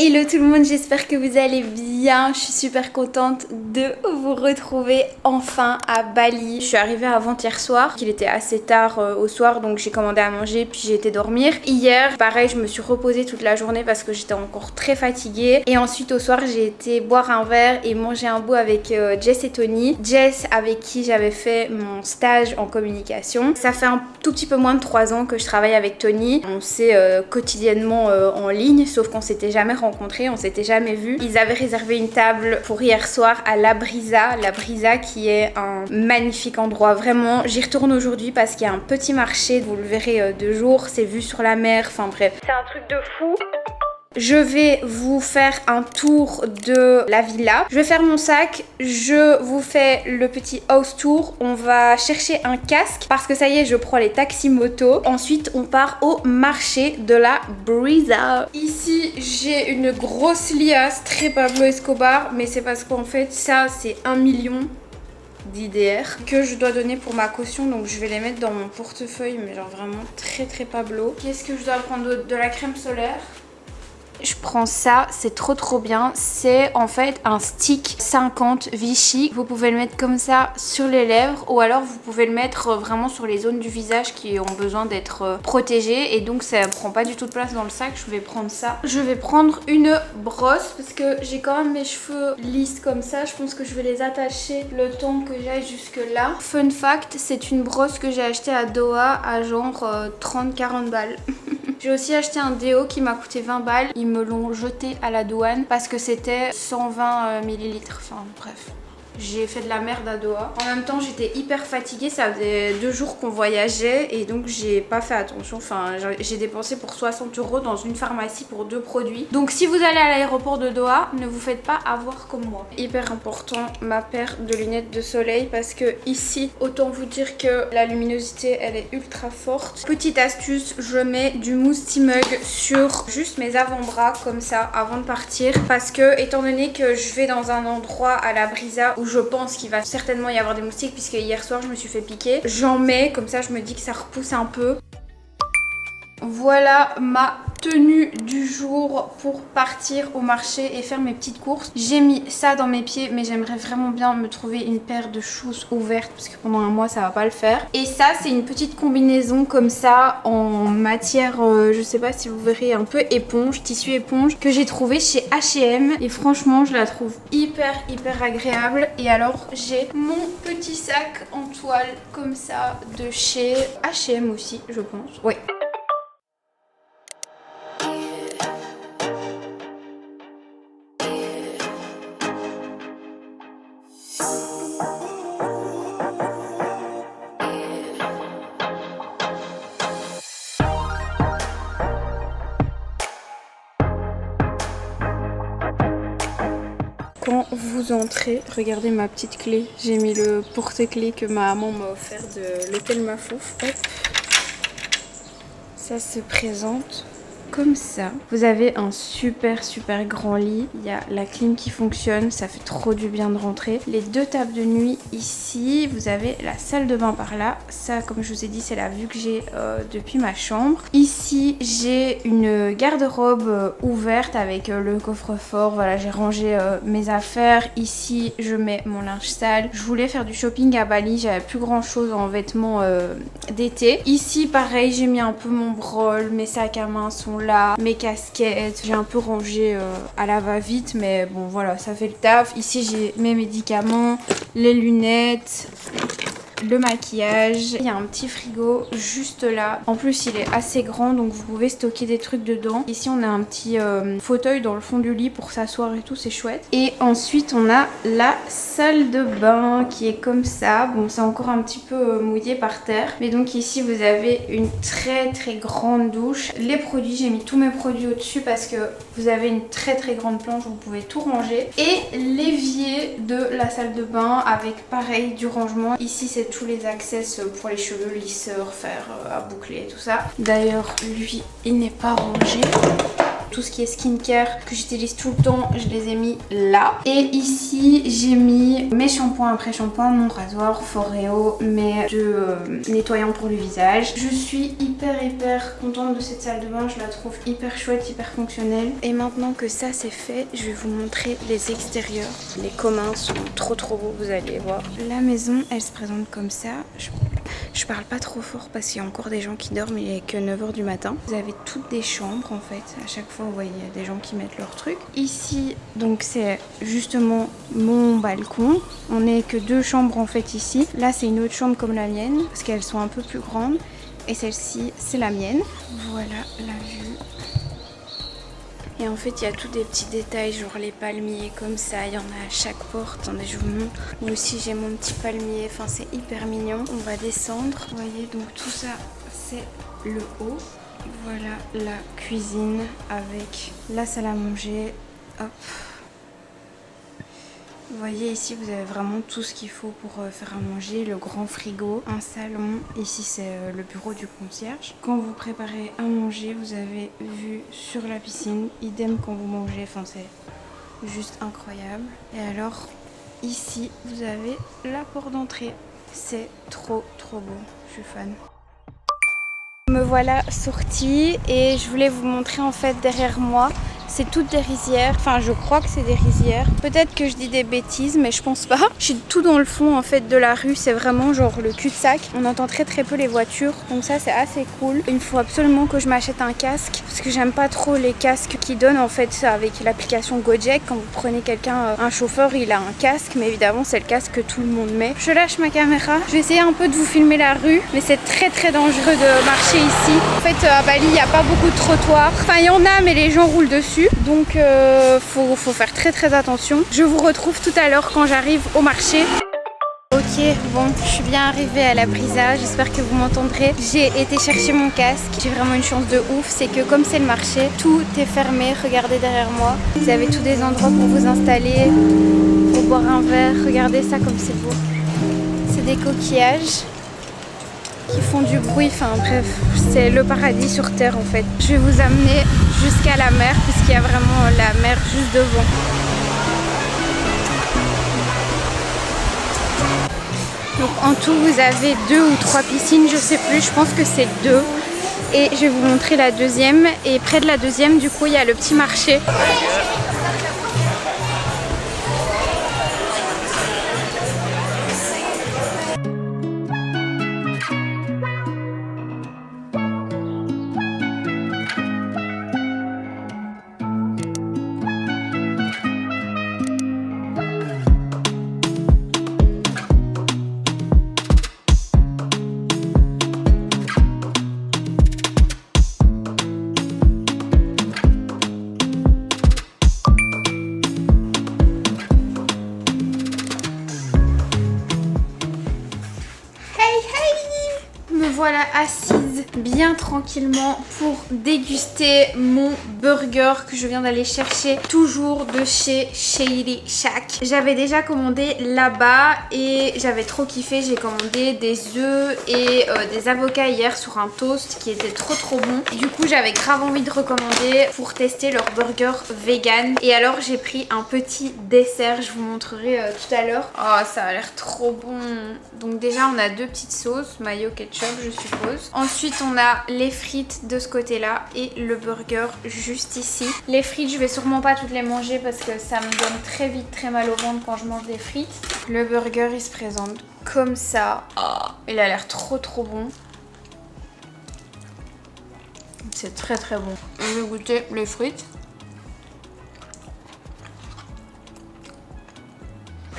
Hello tout le monde, j'espère que vous allez bien. Je suis super contente de vous retrouver enfin à Bali. Je suis arrivée avant-hier soir, il était assez tard au soir, donc j'ai commandé à manger puis j'ai été dormir. Hier, pareil, je me suis reposée toute la journée parce que j'étais encore très fatiguée. Et ensuite au soir, j'ai été boire un verre et manger un bout avec Jess et Tony. Jess avec qui j'avais fait mon stage en communication. Ça fait un tout petit peu moins de 3 ans que je travaille avec Tony. On s'est quotidiennement en ligne, sauf qu'on s'était jamais rencontrés, on s'était jamais vus. Ils avaient réservé une table pour hier soir à La Brisa qui est un magnifique endroit, vraiment. J'y retourne aujourd'hui parce qu'il y a un petit marché, vous le verrez de jour, c'est vu sur la mer, enfin bref. C'est un truc de fou. Je vais vous faire un tour de la villa. Je vais faire mon sac. Je vous fais le petit house tour. On va chercher un casque parce que ça y est, je prends les taxis moto. Ensuite, on part au marché de la Brisa. Ici, j'ai une grosse liasse très Pablo Escobar, mais c'est parce qu'en fait, ça, c'est 1 million d'IDR que je dois donner pour ma caution, donc je vais les mettre dans mon portefeuille, mais genre vraiment très très Pablo. Qu'est-ce que je dois prendre d'autre? De la crème solaire. Je prends ça, c'est trop bien. C'est en fait un stick 50 Vichy. Vous pouvez le mettre comme ça sur les lèvres ou alors vous pouvez le mettre vraiment sur les zones du visage qui ont besoin d'être protégées. Et donc ça prend pas du tout de place dans le sac. Je vais prendre ça. Je vais prendre une brosse parce que j'ai quand même mes cheveux lisses comme ça. Je pense que je vais les attacher le temps que j'aille jusque là. Fun fact, c'est une brosse que j'ai achetée à Doha à genre 30-40 balles. J'ai aussi acheté un déo qui m'a coûté 20 balles. Ils me l'ont jeté à la douane parce que c'était 120 millilitres. Enfin bref. J'ai fait de la merde à Doha. En même temps, j'étais hyper fatiguée. Ça faisait 2 jours qu'on voyageait et donc j'ai pas fait attention. Enfin, j'ai dépensé pour 60 € dans une pharmacie pour 2 produits. Donc si vous allez à l'aéroport de Doha, ne vous faites pas avoir comme moi. Hyper important, ma paire de lunettes de soleil parce que ici, autant vous dire que la luminosité, elle est ultra forte. Petite astuce, je mets du mousse T-Mug sur juste mes avant-bras comme ça avant de partir parce que étant donné que je vais dans un endroit à la Brisa où je pense qu'il va certainement y avoir des moustiques puisque hier soir je me suis fait piquer. J'en mets, comme ça je me dis que ça repousse un peu. Voilà ma tenue du jour pour partir au marché et faire mes petites courses. J'ai mis ça dans mes pieds mais j'aimerais vraiment bien me trouver une paire de shoes ouvertes parce que pendant un mois ça va pas le faire. Et ça c'est une petite combinaison comme ça en matière, je sais pas si vous verrez, un peu éponge, tissu éponge que j'ai trouvé chez H&M et franchement je la trouve hyper agréable. Et alors j'ai mon petit sac en toile comme ça de chez H&M aussi je pense, ouais. Quand vous entrez, regardez ma petite clé. J'ai mis le porte-clés que ma maman m'a offert de l'hôtel Mafouf. Hop. Ça se présente comme ça. Vous avez un super grand lit. Il y a la clim qui fonctionne. Ça fait trop du bien de rentrer. Les 2 tables de nuit ici. Vous avez la salle de bain par là. Ça, comme je vous ai dit, c'est la vue que j'ai depuis ma chambre. Ici, j'ai une garde-robe ouverte avec le coffre-fort. Voilà, j'ai rangé mes affaires. Ici, je mets mon linge sale. Je voulais faire du shopping à Bali. J'avais plus grand chose en vêtements d'été. Ici, pareil, j'ai mis un peu mon brol. Mes sacs à main sont là, mes casquettes, j'ai un peu rangé à la va-vite mais bon voilà, ça fait le taf. Ici j'ai mes médicaments, les lunettes, le maquillage. Il y a un petit frigo juste là. En plus il est assez grand donc vous pouvez stocker des trucs dedans. Ici on a un petit fauteuil dans le fond du lit pour s'asseoir et tout, c'est chouette. Et ensuite on a la salle de bain qui est comme ça. Bon c'est encore un petit peu mouillé par terre. Mais donc ici vous avez une très grande douche. Les produits, j'ai mis tous mes produits au-dessus parce que vous avez une très grande planche où vous pouvez tout ranger. Et l'évier de la salle de bain avec pareil du rangement. Ici c'est tous les access pour les cheveux, lisseur, fer à boucler, tout ça. D'ailleurs, lui, il n'est pas rangé. tout ce qui est skincare que j'utilise tout le temps, je les ai mis là. Et ici j'ai mis mes shampoings après shampoing, mon rasoir, Foreo, mes deux nettoyants pour le visage. Je suis hyper contente de cette salle de bain, je la trouve hyper chouette, hyper fonctionnelle. Et maintenant que ça c'est fait, je vais vous montrer les extérieurs. Les communs sont trop beaux, vous allez voir. La maison elle se présente comme ça. Je parle pas trop fort parce qu'il y a encore des gens qui dorment, il est que 9 h du matin. Vous avez toutes des chambres en fait, à chaque fois vous voyez il y a des gens qui mettent leurs trucs. Ici donc c'est justement mon balcon, on n'est que 2 chambres en fait ici. Là c'est une autre chambre comme la mienne parce qu'elles sont un peu plus grandes et celle-ci c'est la mienne. Voilà la vue. Et en fait il y a tous des petits détails genre les palmiers comme ça, il y en a à chaque porte. Attendez je vous montre. Moi aussi j'ai mon petit palmier, enfin c'est hyper mignon. On va descendre, vous voyez donc tout ça c'est le haut. Voilà la cuisine avec la salle à manger, hop. Vous voyez ici vous avez vraiment tout ce qu'il faut pour faire à manger, le grand frigo, un salon, ici c'est le bureau du concierge. Quand vous préparez à manger vous avez vue sur la piscine, idem quand vous mangez, enfin c'est juste incroyable. Et alors ici vous avez la porte d'entrée, c'est trop beau, je suis fan. Me voilà sortie et je voulais vous montrer en fait derrière moi. C'est toutes des rizières, enfin je crois que c'est des rizières. Peut-être que je dis des bêtises mais je pense pas. Je suis tout dans le fond en fait de la rue, c'est vraiment genre le cul-de-sac. On entend très peu les voitures, donc ça c'est assez cool. Il me faut absolument que je m'achète un casque parce que j'aime pas trop les casques qui donnent en fait avec l'application Gojek. Quand vous prenez quelqu'un, un chauffeur, il a un casque, mais évidemment c'est le casque que tout le monde met. Je lâche ma caméra, je vais essayer un peu de vous filmer la rue, mais c'est très dangereux de marcher ici. En fait à Bali il n'y a pas beaucoup de trottoirs, enfin il y en a mais les gens roulent dessus. Donc faut faire très attention. Je vous retrouve tout à l'heure quand j'arrive au marché. Ok, bon, je suis bien arrivée à la Brisa, j'espère que vous m'entendrez. J'ai été chercher mon casque, j'ai vraiment une chance de ouf, c'est que comme c'est le marché, tout est fermé, regardez derrière moi. Vous avez tous des endroits pour vous installer, pour boire un verre, regardez ça comme c'est beau. C'est des coquillages qui font du bruit, enfin bref, c'est le paradis sur terre en fait. Je vais vous amener jusqu'à la mer puisqu'il y a vraiment la mer juste devant. Donc en tout vous avez 2 ou 3 piscines, je sais plus, je pense que c'est 2. Et je vais vous montrer la deuxième et près de la deuxième du coup il y a le petit marché. Voilà assise bien tranquillement pour déguster mon burger que je viens d'aller chercher toujours de chez Shady Shack. J'avais déjà commandé là-bas et j'avais trop kiffé. J'ai commandé des œufs et des avocats hier sur un toast qui était trop bon. Du coup j'avais grave envie de recommander pour tester leur burger vegan. Et alors j'ai pris un petit dessert, je vous montrerai tout à l'heure. Oh ça a l'air trop bon. Donc déjà on a 2 petites sauces, mayo, ketchup je suppose. Ensuite on a les frites de ce côté là et le burger juste ici. Les frites je vais sûrement pas toutes les manger parce que ça me donne très vite très mal au ventre quand je mange des frites. Le burger il se présente comme ça. Oh, il a l'air trop bon. C'est très bon. Je vais goûter les frites.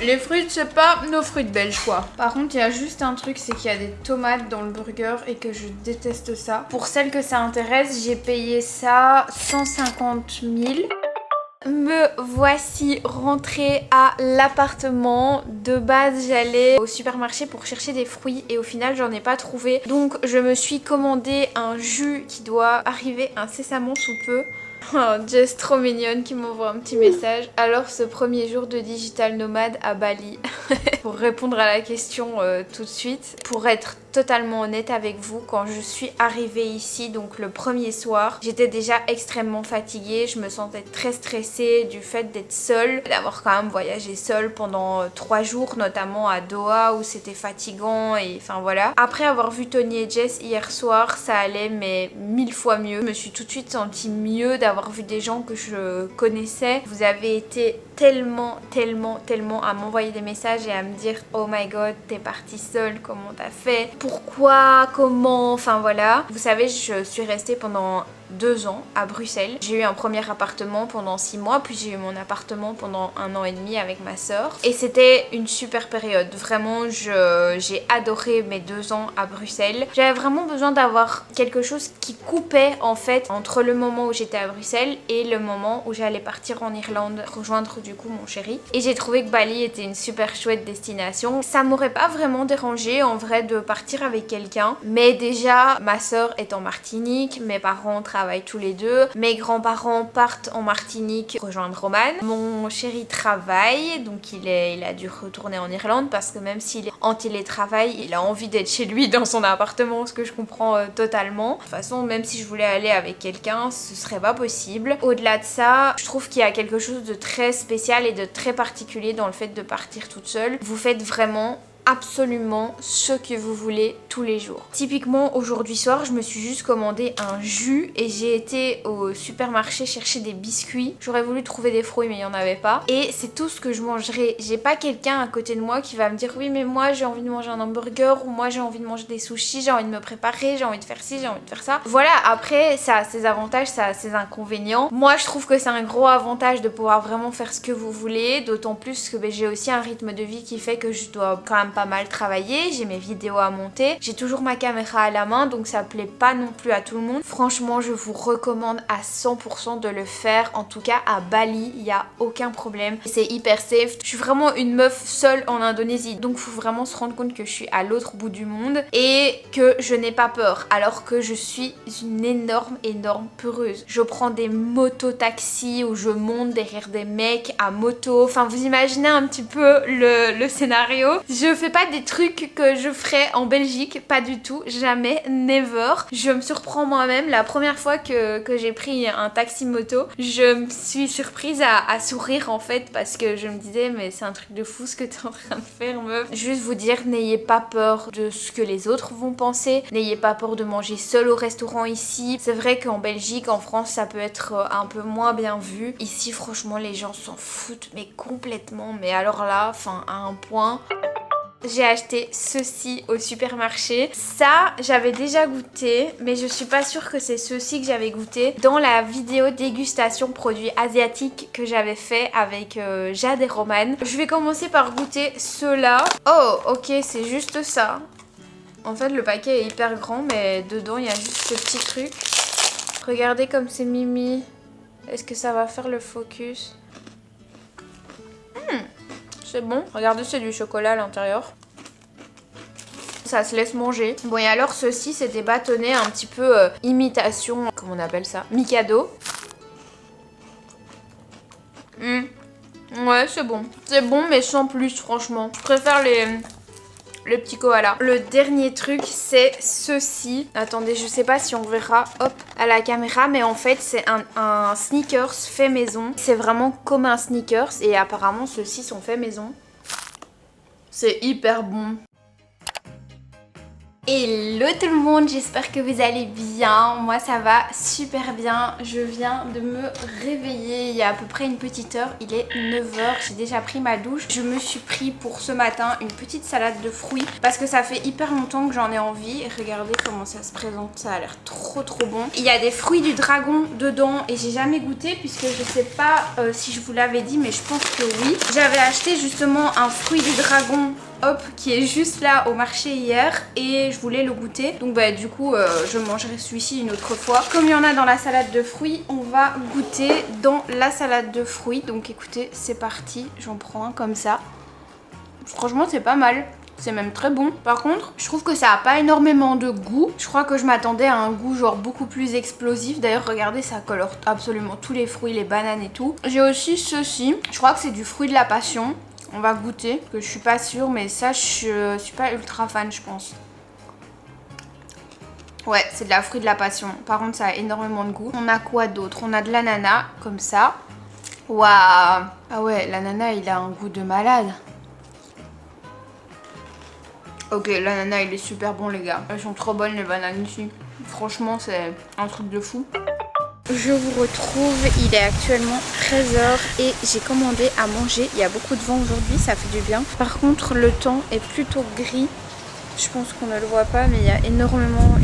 Les frites, c'est pas nos frites belges quoi. Par contre, il y a juste un truc, c'est qu'il y a des tomates dans le burger et que je déteste ça. Pour celles que ça intéresse, j'ai payé ça 150 000. Me voici rentrée à l'appartement. De base j'allais au supermarché pour chercher des fruits et au final j'en ai pas trouvé. Donc je me suis commandé un jus qui doit arriver incessamment sous peu. Oh, Jess trop mignonne qui m'envoie un petit message. Alors ce premier jour de digital nomade à Bali. Pour répondre à la question tout de suite, pour être totalement honnête avec vous, quand je suis arrivée ici, donc le premier soir, j'étais déjà extrêmement fatiguée, je me sentais très stressée du fait d'être seule, d'avoir quand même voyagé seule pendant 3 jours, notamment à Doha où c'était fatigant et enfin voilà. Après avoir vu Tony et Jess hier soir, ça allait mais 1000 fois mieux. Je me suis tout de suite sentie mieux d'avoir vu des gens que je connaissais. Vous avez été tellement à m'envoyer des messages et à me dire oh my god, t'es partie seule, comment t'as fait, pourquoi, comment, enfin voilà. Vous savez, je suis restée pendant 2 ans à Bruxelles. J'ai eu un premier appartement pendant 6 mois, puis j'ai eu mon appartement pendant 1 an et demi avec ma soeur. Et c'était une super période. Vraiment, j'ai adoré mes 2 ans à Bruxelles. J'avais vraiment besoin d'avoir quelque chose qui coupait en fait entre le moment où j'étais à Bruxelles et le moment où j'allais partir en Irlande, rejoindre du coup mon chéri. Et j'ai trouvé que Bali était une super chouette destination. Ça m'aurait pas vraiment dérangé en vrai de partir avec quelqu'un. Mais déjà, ma soeur est en Martinique, mes parents travaillent tous les deux, mes grands-parents partent en Martinique rejoindre Romane, mon chéri travaille, donc il a dû retourner en Irlande parce que même s'il est en télétravail, il a envie d'être chez lui dans son appartement, ce que je comprends totalement. De toute façon, même si je voulais aller avec quelqu'un, ce serait pas possible. Au-delà de ça, je trouve qu'il y a quelque chose de très spécial et de très particulier dans le fait de partir toute seule. Vous faites vraiment absolument ce que vous voulez tous les jours. Typiquement aujourd'hui soir, je me suis juste commandé un jus et j'ai été au supermarché chercher des biscuits. J'aurais voulu trouver des fruits mais il n'y en avait pas. Et c'est tout ce que je mangerai. J'ai pas quelqu'un à côté de moi qui va me dire oui mais moi j'ai envie de manger un hamburger ou moi j'ai envie de manger des sushis, j'ai envie de me préparer, j'ai envie de faire ci, j'ai envie de faire ça. Voilà, après ça a ses avantages, ça a ses inconvénients. Moi je trouve que c'est un gros avantage de pouvoir vraiment faire ce que vous voulez, d'autant plus que j'ai aussi un rythme de vie qui fait que je dois quand même pas mal travailler, j'ai mes vidéos à monter, j'ai toujours ma caméra à la main donc ça plaît pas non plus à tout le monde. Franchement je vous recommande à 100% de le faire, en tout cas à Bali il n'y a aucun problème, c'est hyper safe. Je suis vraiment une meuf seule en Indonésie donc faut vraiment se rendre compte que je suis à l'autre bout du monde et que je n'ai pas peur alors que je suis une énorme peureuse. Je prends des moto-taxis où je monte derrière des mecs à moto, enfin vous imaginez un petit peu le scénario. Je fais pas des trucs que je ferais en Belgique, pas du tout, jamais, never. Je me surprends moi-même, la première fois que j'ai pris un taxi moto, je me suis surprise à sourire en fait parce que je me disais mais c'est un truc de fou ce que t'es en train de faire meuf. Juste vous dire, n'ayez pas peur de ce que les autres vont penser, n'ayez pas peur de manger seul au restaurant ici. C'est vrai qu'en Belgique, en France ça peut être un peu moins bien vu. Ici franchement les gens s'en foutent mais complètement, mais alors là, enfin à un point... J'ai acheté ceci au supermarché. Ça, j'avais déjà goûté, mais je suis pas sûre que c'est ceci que j'avais goûté dans la vidéo dégustation produits asiatiques que j'avais fait avec Jade et Romane. Je vais commencer par goûter ceux-là. Oh, ok, c'est juste ça. En fait, le paquet est hyper grand, mais dedans, il y a juste ce petit truc. Regardez comme c'est mimi. Est-ce que ça va faire le focus ? C'est bon. Regardez, c'est du chocolat à l'intérieur. Ça se laisse manger. Bon, et alors, ceci, c'est des bâtonnets un petit peu imitation... Comment on appelle ça ? Mikado. Ouais, c'est bon. C'est bon, mais sans plus, franchement. Je préfère les petits koalas. Le dernier truc, c'est ceci. Attendez, je sais pas si on verra, hop, à la caméra, mais en fait, c'est un sneakers fait maison. C'est vraiment comme un sneakers et apparemment, ceux-ci sont faits maison. C'est hyper bon. Hello tout le monde, j'espère que vous allez bien. Moi ça va super bien. Je viens de me réveiller il y a à peu près une petite heure. Il est 9h, j'ai déjà pris ma douche. Je me suis pris pour ce matin une petite salade de fruits parce que ça fait hyper longtemps que j'en ai envie. Et regardez comment ça se présente, ça a l'air trop bon. Il y a des fruits du dragon dedans et j'ai jamais goûté puisque je sais pas si je vous l'avais dit, mais je pense que oui. J'avais acheté justement un fruit du dragon, hop, qui est juste là au marché hier et je voulais le goûter. Donc bah du coup je mangerai celui-ci une autre fois. Comme il y en a dans la salade de fruits, on va goûter dans la salade de fruits. Donc écoutez, c'est parti, j'en prends un comme ça. Franchement c'est pas mal. C'est même très bon. Par contre, je trouve que ça a pas énormément de goût. Je crois que je m'attendais à un goût genre beaucoup plus explosif. D'ailleurs, regardez, ça colore absolument tous les fruits, les bananes et tout. J'ai aussi ceci. Je crois que c'est du fruit de la passion. On va goûter, que je suis pas sûre, mais ça, je suis pas ultra fan, je pense. Ouais, c'est de la fruit de la passion. Par contre, ça a énormément de goût. On a quoi d'autre? On a de l'ananas, comme ça. Waouh! Ah ouais, l'ananas, il a un goût de malade. Ok, l'ananas, il est super bon, les gars. Elles sont trop bonnes, les bananes ici. Franchement, c'est un truc de fou. Je vous retrouve, il est actuellement 13h et j'ai commandé à manger. Il y a beaucoup de vent aujourd'hui, ça fait du bien. Par contre, le temps est plutôt gris. Je pense qu'on ne le voit pas, mais il y a énormément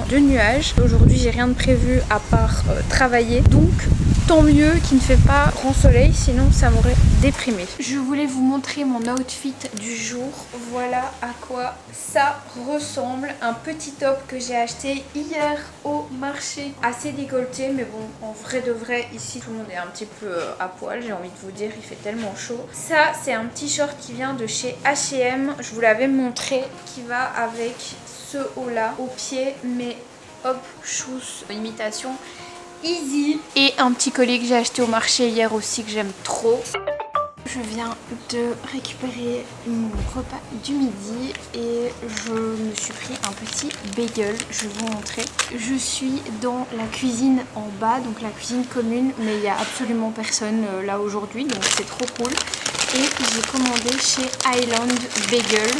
de nuages. Aujourd'hui, j'ai rien de prévu à part travailler. Donc, tant mieux qu'il ne fait pas grand soleil, sinon ça m'aurait déprimé. Je voulais vous montrer mon outfit du jour. Voilà à quoi ça ressemble. Un petit top que j'ai acheté hier au marché. Assez décolleté, mais bon, en vrai de vrai, ici tout le monde est un petit peu à poil. J'ai envie de vous dire, il fait tellement chaud. Ça, c'est un petit short qui vient de chez H&M. Je vous l'avais montré, qui va avec ce haut là au pied, mais hop, shoes, imitation Easy. Et un petit collier que j'ai acheté au marché hier aussi, que j'aime trop. Je viens de récupérer mon repas du midi et je me suis pris un petit bagel. Je vais vous montrer. Je suis dans la cuisine en bas, donc la cuisine commune, mais il n'y a absolument personne là aujourd'hui, donc c'est trop cool. Et j'ai commandé chez Island Bagel.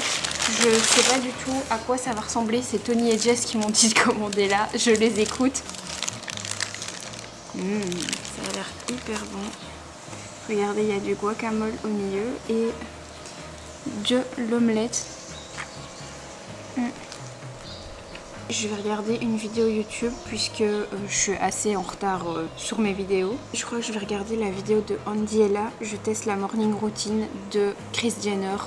Je sais pas du tout à quoi ça va ressembler. C'est Tony et Jess qui m'ont dit de commander là. Je les écoute. Ça a l'air hyper bon. Regardez, il y a du guacamole au milieu et de l'omelette. Je vais regarder une vidéo YouTube puisque je suis assez en retard sur mes vidéos. Je crois que je vais regarder la vidéo de Andy Ella. Je teste la morning routine de Kris Jenner.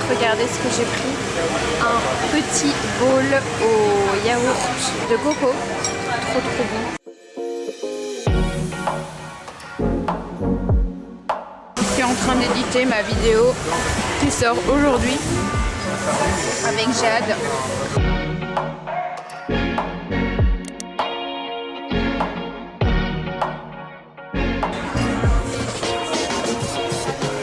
Regardez ce que j'ai pris. Un petit bowl au yaourt de coco. Trop bon. Je suis en train d'éditer ma vidéo qui sort aujourd'hui avec Jade.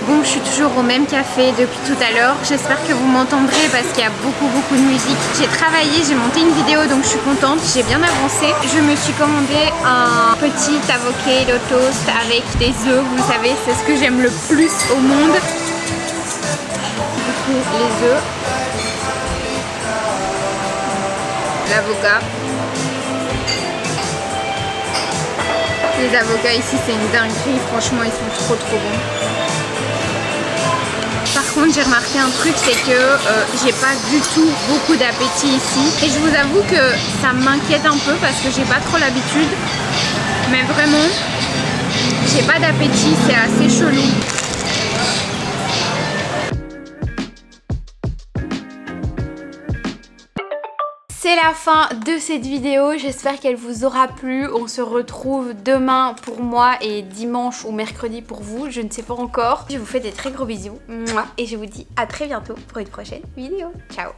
Bon, je suis toujours au même café depuis tout à l'heure. J'espère que vous m'entendrez parce qu'il y a beaucoup de musique. J'ai travaillé, j'ai monté une vidéo, donc je suis contente. J'ai bien avancé. Je me suis commandé un petit avocado toast avec des œufs. Vous savez, c'est ce que j'aime le plus au monde. Du coup, les œufs, l'avocat. Les avocats ici, c'est une dinguerie. Franchement, ils sont trop bons. Par contre, j'ai remarqué un truc, c'est que j'ai pas du tout beaucoup d'appétit ici. Et je vous avoue que ça m'inquiète un peu parce que j'ai pas trop l'habitude. Mais vraiment, j'ai pas d'appétit, c'est assez chelou. C'est la fin de cette vidéo, j'espère qu'elle vous aura plu. On se retrouve demain pour moi et dimanche ou mercredi pour vous, je ne sais pas encore. Je vous fais des très gros bisous et je vous dis à très bientôt pour une prochaine vidéo. Ciao!